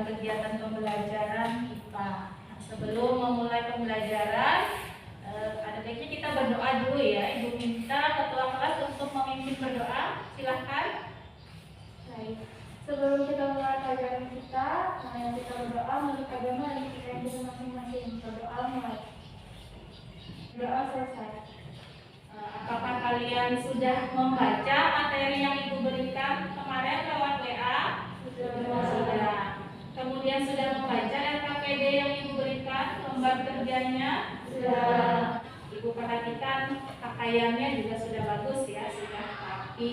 kegiatan pembelajaran kita. Nah, sebelum memulai pembelajaran, ada baiknya kita berdoa dulu ya. Ibu minta ketua kelas untuk memimpin berdoa. Silahkan. Baik. Sebelum kita mulai pelajaran kita, mari kita berdoa menurut agama dan kita yang masing-masing. Berdoa mulai. Doa selesai. Apakah kalian sudah membaca materi yang Ibu berikan kemarin lewat WA? Sudah. Kemudian sudah membaca LKPD yang Ibu berikan, lembar kerjanya? Sudah. Ibu perhatikan pakaiannya juga sudah bagus ya, sudah rapi,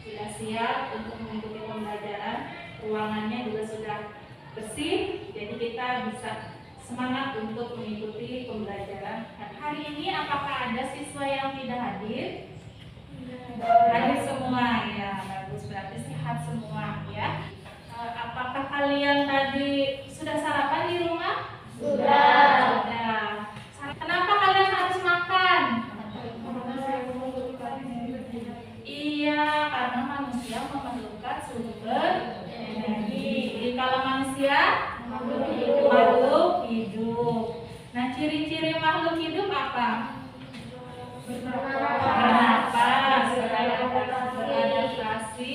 sudah siap untuk mengikuti pembelajaran. Ruangannya juga sudah bersih, jadi kita bisa semangat untuk mengikuti pembelajaran. Dan hari ini apakah ada siswa yang tidak hadir? Hadir semua ya, bagus, berarti sehat semua ya. Apakah kalian tadi sudah sarapan di rumah? Sudah. Kenapa kalian harus makan? Iya, karena manusia memerlukan sumber energi. Jadi kalau manusia makhluk hidup. Nah, ciri-ciri makhluk hidup apa? Bernapas, beradaptasi,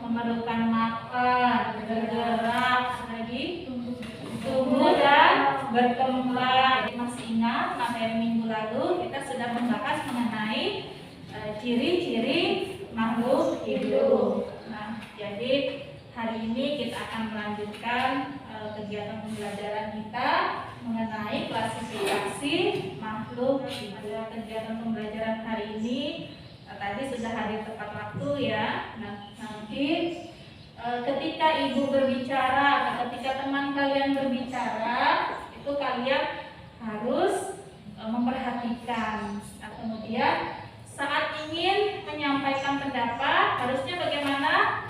memerlukan makan, bergerak, lagi tumbuh dan berkembang. Masih ingat materi minggu lalu kita sudah membahas mengenai ciri-ciri makhluk hidup. Nah, jadi hari ini kita akan melanjutkan kegiatan pembelajaran kita mengenai klasifikasi makhluk hidup. Kegiatan pembelajaran hari ini tadi sudah hadir tepat waktu ya. Nah, nanti ketika ibu berbicara atau ketika teman kalian berbicara, itu kalian harus memperhatikan. Nah, kemudian saat ingin menyampaikan pendapat harusnya bagaimana?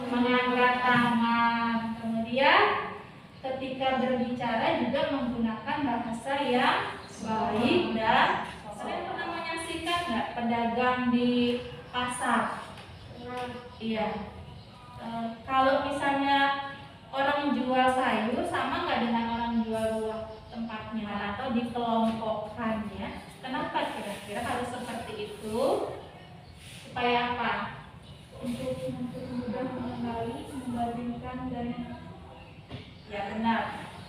Mengangkat tangan. Kemudian ketika berbicara juga menggunakan bahasa yang baik dan kalian pernah menyaksikan nggak pedagang di pasar? Iya. Kalau misalnya orang jual sayur sama nggak dengan orang jual buah tempatnya atau dikelompokkan ya? Kenapa kira-kira harus seperti itu? Supaya apa? Untuk mudah mengenali, membandingkan dan Ya benar.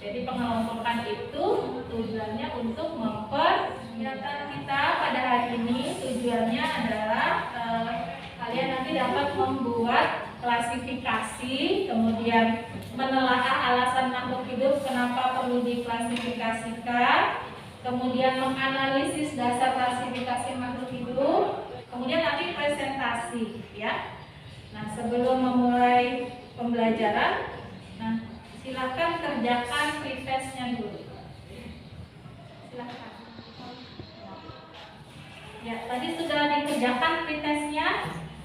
Jadi pengelompokan itu tujuannya untuk memperlihatkan kita pada hari ini. Tujuannya adalah kalian nanti dapat membuat klasifikasi, kemudian menelaah alasan makhluk hidup kenapa perlu diklasifikasikan, kemudian menganalisis dasar klasifikasi makhluk hidup, kemudian nanti presentasi ya. Nah, sebelum memulai pembelajaran, nah silakan kerjakan pretestnya dulu. Silakan. Ya, tadi sudah dikerjakan pretestnya?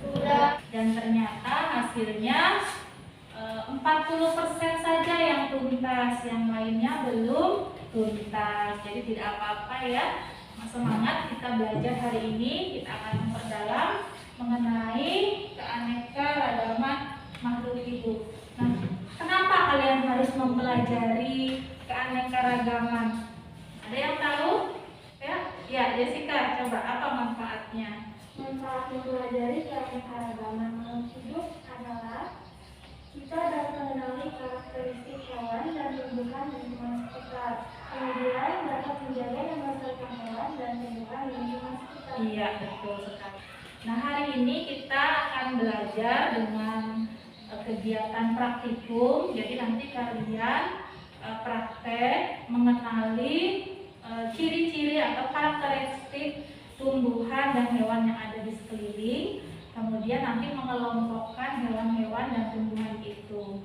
Sudah. Dan ternyata hasilnya 40% saja yang tuntas, yang lainnya belum tuntas. Jadi tidak apa-apa ya. Semangat kita belajar hari ini, kita akan memperdalam mengenai keanekaragaman makhluk hidup. Nah, kenapa kalian harus mempelajari keanekaragaman? Ada yang tahu? Ya, Jessica, coba apa manfaatnya? manfaat mempelajari keanekaragaman makhluk hidup adalah kita dapat mengenali karakteristik hewan dan tumbuhan di lingkungan sekitar. Kemudian dapat menjaga dan melestarikan hewan dan tumbuhan di lingkungan sekitar. Iya, betul sekali. Nah, hari ini kita akan belajar dengan kegiatan praktikum. Jadi nanti kalian praktek mengenali ciri-ciri atau karakteristik tumbuhan dan hewan yang ada di sekeliling. Kemudian nanti mengelompokkan hewan-hewan dan tumbuhan itu.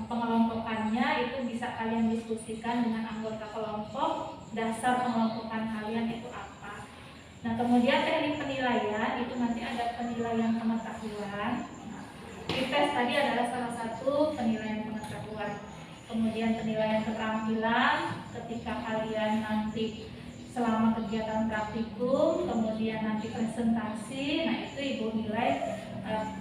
Pengelompokannya itu bisa kalian diskusikan dengan anggota kelompok. Dasar pengelompokan kalian itu apa? Nah, kemudian teknik penilaian itu nanti ada penilaian pengetahuan. Tes tadi adalah salah satu penilaian pengetahuan. Kemudian penilaian keterampilan ketika kalian nanti selama kegiatan praktikum, kemudian nanti presentasi. Nah, itu ibu nilai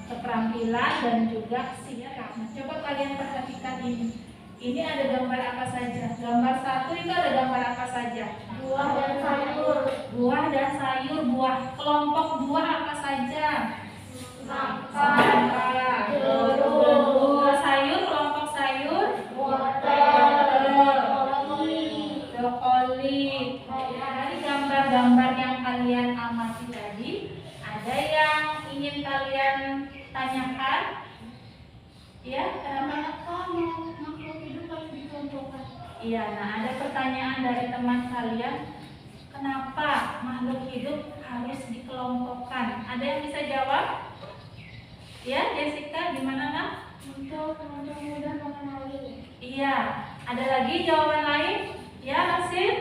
keterampilan dan juga siap. Nah, coba kalian perhatikan ini. Ini ada gambar apa saja? Gambar 1 itu ada gambar apa saja? Buah dan sayur. Buah dan sayur. Buah. Kelompok buah apa saja? Nangka, jeruk, Buah sayur, kelompok sayur. wortel, Brokoli. Dari gambar-gambar yang kalian amati tadi, ada yang ingin kalian tanyakan? Ya, kenapa makhluk hidup harus dikelompokkan? Iya, nah ada pertanyaan dari teman kalian, kenapa makhluk hidup harus dikelompokkan? Ada yang bisa jawab? Ya, Jessica, gimana nak? untuk mudah mengenali. Iya, ada lagi jawaban lain? Ya, Rasid?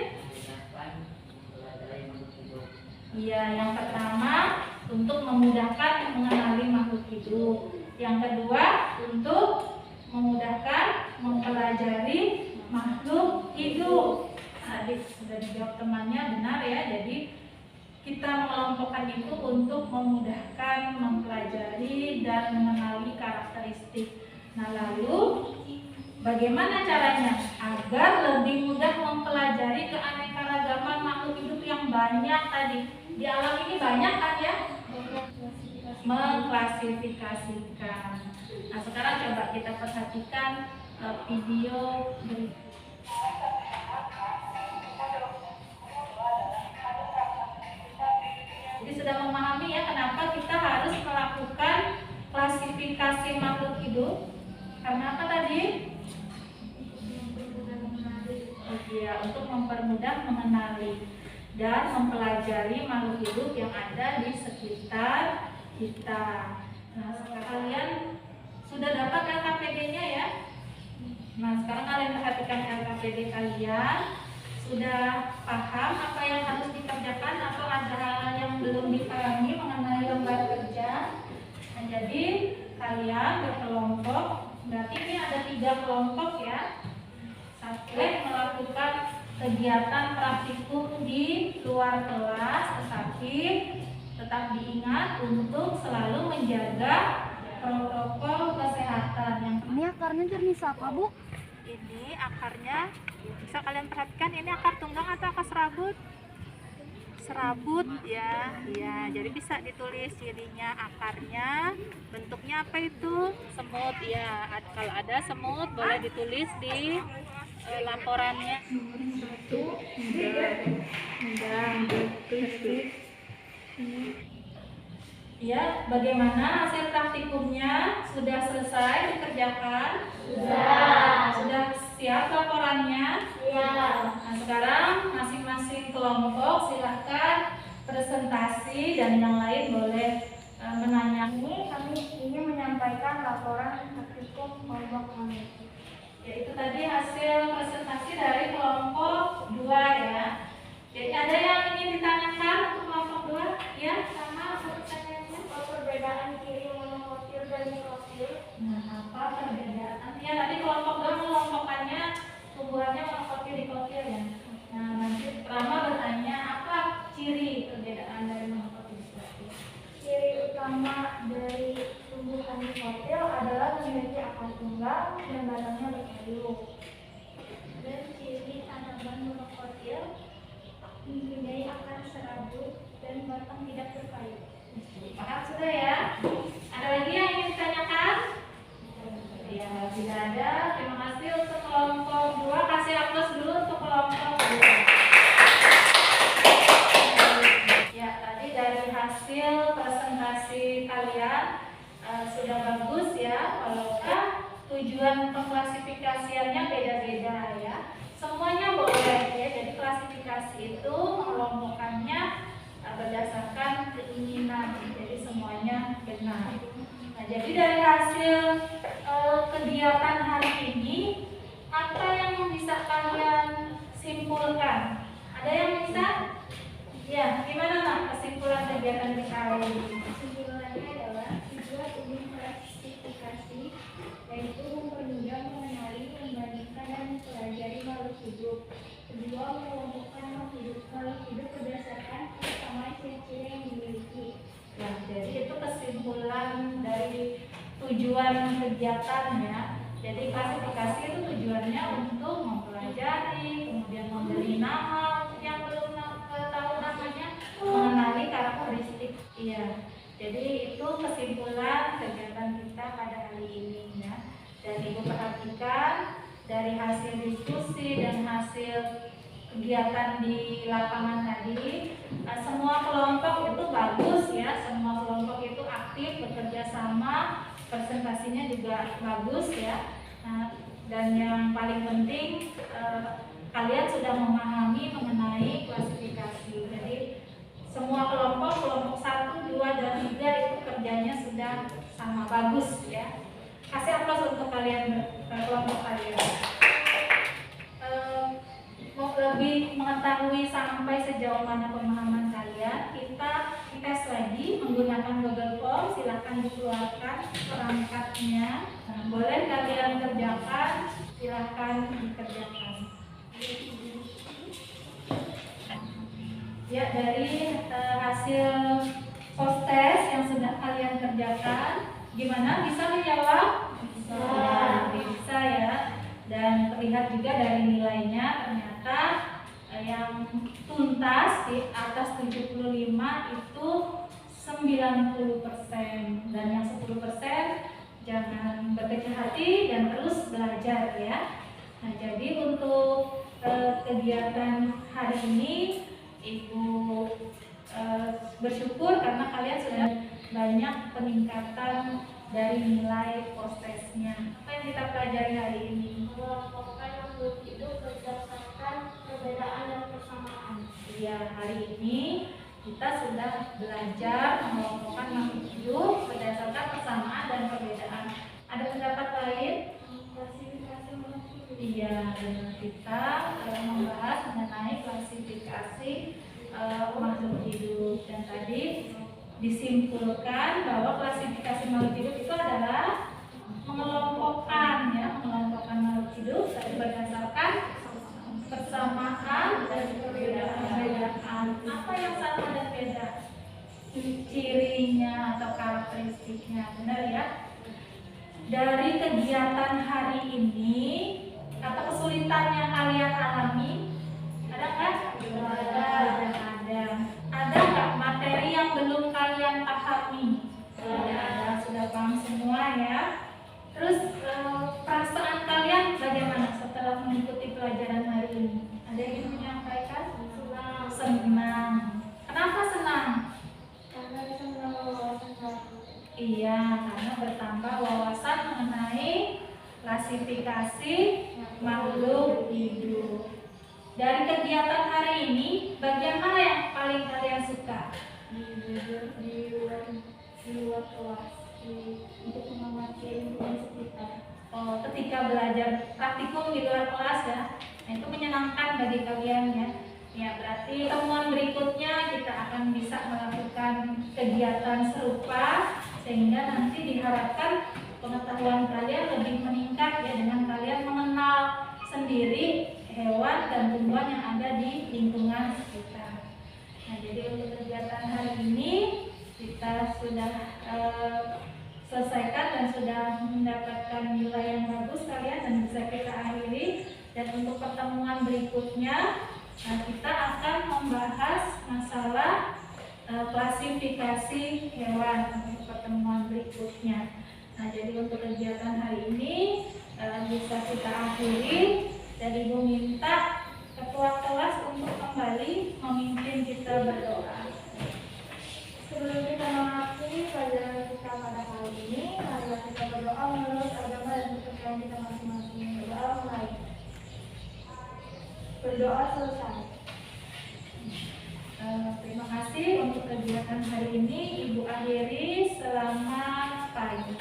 Iya, yang pertama untuk memudahkan mengenali makhluk hidup. Yang kedua untuk memudahkan mempelajari makhluk hidup. Tadi sudah dijawab temannya, benar ya. Jadi kita mengelompokkan itu untuk memudahkan mempelajari dan mengenali karakteristik. Nah, lalu bagaimana caranya agar lebih mudah mempelajari keanekaragaman makhluk hidup yang banyak tadi? Di alam ini banyak kan ya? Mengklasifikasikan. Nah, sekarang coba kita perhatikan video berikut. Jadi sudah memahami ya kenapa kita harus melakukan klasifikasi makhluk hidup? Karena apa tadi? Ya, untuk mempermudah mengenali dan mempelajari makhluk hidup yang ada di sekitar kita. Nah, sekarang kalian sudah dapat LKPD-nya ya? Nah, sekarang kalian perhatikan LKPD kalian. Sudah paham apa yang harus dikerjakan atau ada hal-hal yang belum dipahami mengenai lembar kerja? Nah, jadi kalian berkelompok. Berarti ini ada 3 kelompok ya. Satu melakukan kegiatan praktikum di luar kelas, tetapi tetap diingat untuk selalu menjaga protokol kesehatan. Ini akarnya jenis apa, Bu? Ini akarnya bisa kalian perhatikan, ini akar tunggang atau akar serabut? Serabut ya, ya. Jadi bisa ditulis cirinya akarnya, bentuknya apa itu? Semut ya. Kalau ada semut boleh ditulis di laporannya. Ya, bagaimana hasil praktikumnya? Sudah selesai dikerjakan? Sudah siap laporannya? Nah, sekarang masing-masing kelompok silahkan presentasi dan yang lain boleh menanya. Kami ingin menyampaikan laporan praktikum kelompok kami. Yaitu tadi hasil presentasi dari kelompok 2 ya. Jadi ada yang ingin ditanyakan untuk kelompok 2? Ya, sama pertanyaannya. Perbedaan ciri monokotil dan dikotil. Nah, apa perbedaan? Ya, tadi kelompok 2 mengelompokkannya tumbuhannya monokotil dikotil ya. Nah, nanti Rama bertanya apa ciri perbedaan dari monokotil dikotil? Ciri utama dari tumbuhan dikotil adalah memiliki akar tunggal dan batangnya berkayu. Dan ciri tanaman monokotil mempunyai akar serabut dan batang tidak berkayu. Paham sudah ya? Ada lagi yang ingin ditanyakan? Ya, tidak ada. Terima kasih untuk kelompok 2. Kasih aplaus dulu untuk kelompok 2. Ya, tadi dari hasil presentasi kalian sudah bagus ya. Walaupun tujuan pengklasifikasiannya beda-beda ya. Semuanya boleh ya. Jadi klasifikasi itu mengelompokkannya berdasarkan keinginan. Jadi semuanya benar. Nah, jadi dari hasil kegiatan hari ini, apa yang bisa kalian simpulkan? Ada yang bisa? Ya, gimana nak kesimpulan kegiatan kita hari ini? Kesimpulannya adalah tujuan umum klasifikasi yaitu mempermudah mengenali, membandingkan dan mempelajari makhluk hidup. Kedua, mengelompokkan makhluk hidup berdasarkan kesamaan ciri-ciri yang dimiliki. Ya, jadi itu kesimpulan dari tujuan kegiatan ya. Jadi klasifikasi itu tujuannya untuk mempelajari, kemudian memberi nama yang belum tahu namanya, mengenali karakteristik. Iya. Jadi itu kesimpulan kegiatan kita pada hari ini ya. Dan Ibu perhatikan dari hasil diskusi dan hasil kegiatan di lapangan tadi, semua kelompok itu bagus ya, semua kelompok itu aktif bekerja sama, presentasinya juga bagus ya. Dan yang paling penting kalian sudah memahami mengenai klasifikasi. Jadi semua kelompok 1, 2, dan 3 itu kerjanya sudah sama bagus ya. Kasih aplaus untuk kalian, kelompok kalian. Mau lebih mengetahui sampai sejauh mana pemahaman kalian, kita tes lagi menggunakan Google Form. Silahkan dikeluarkan perangkatnya. Boleh kalian kerjakan, silahkan dikerjakan. Ya, dari hasil post test yang sudah kalian kerjakan, gimana? Bisa menjawab? Bisa ya. Dan terlihat juga dari nilainya, ternyata yang tuntas di atas 75 itu 90%, dan yang 10% jangan berkecil hati dan terus belajar ya. Nah, jadi untuk kegiatan hari ini Ibu bersyukur karena kalian sudah banyak peningkatan dari nilai post testnya. Apa yang kita pelajari hari ini? Mengelompokkan makhluk hidup berdasarkan perbedaan dan persamaan. Ya, hari ini kita sudah belajar mengelompokkan makhluk hidup berdasarkan persamaan dan perbedaan. Ada pendapat lain? Klasifikasi makhluk hidup. Iya, kita membahas mengenai klasifikasi makhluk hidup, dan tadi disimpulkan bahwa klasifikasi makhluk hidup itu adalah mengelompokkan makhluk hidup berdasarkan persamaan dan perbedaan. Apa yang sama dan beda? Cirinya atau karakteristiknya, benar ya? Dari kegiatan hari ini atau kesulitan yang kalian alami, ada nggak? Ada nggak materi yang belum kalian pahami? Ada, sudah paham semua ya. Terus perasaan kalian bagaimana setelah mengikuti pelajaran hari ini? Ada yang ingin menyampaikan? Senang. Kenapa senang? Karena bisa menambah wawasan baru. Iya, karena bertambah wawasan mengenai klasifikasi makhluk hidup. Dari kegiatan hari ini, bagian mana yang paling kalian suka? Di luar kelas, untuk mengamati lingkungan sekitar. Oh, ketika belajar praktikum di luar kelas ya, nah, itu menyenangkan bagi kalian ya. Ya, berarti temuan berikutnya kita akan bisa melakukan kegiatan serupa sehingga nanti diharapkan pengetahuan kalian lebih meningkat ya, dengan kalian mengenal sendiri hewan dan tumbuhan yang ada di lingkungan sekitar. Nah, jadi untuk kegiatan hari ini kita sudah selesaikan dan sudah mendapatkan nilai yang bagus kalian, dan bisa kita akhiri. Dan untuk pertemuan berikutnya kita akan membahas masalah klasifikasi hewan untuk pertemuan berikutnya. Nah, jadi untuk kegiatan hari ini bisa kita akhiri, dan Ibu minta ketua kelas untuk kembali memimpin kita berdoa. Sebelum kita mengakhiri pelajaran kita pada kali ini, marilah kita berdoa menurut agama dan kepercayaan kita masing-masing. Berdoa mulai. Berdoa selesai. Terima kasih untuk kegiatan hari ini. Ibu akhiri. Selamat pagi.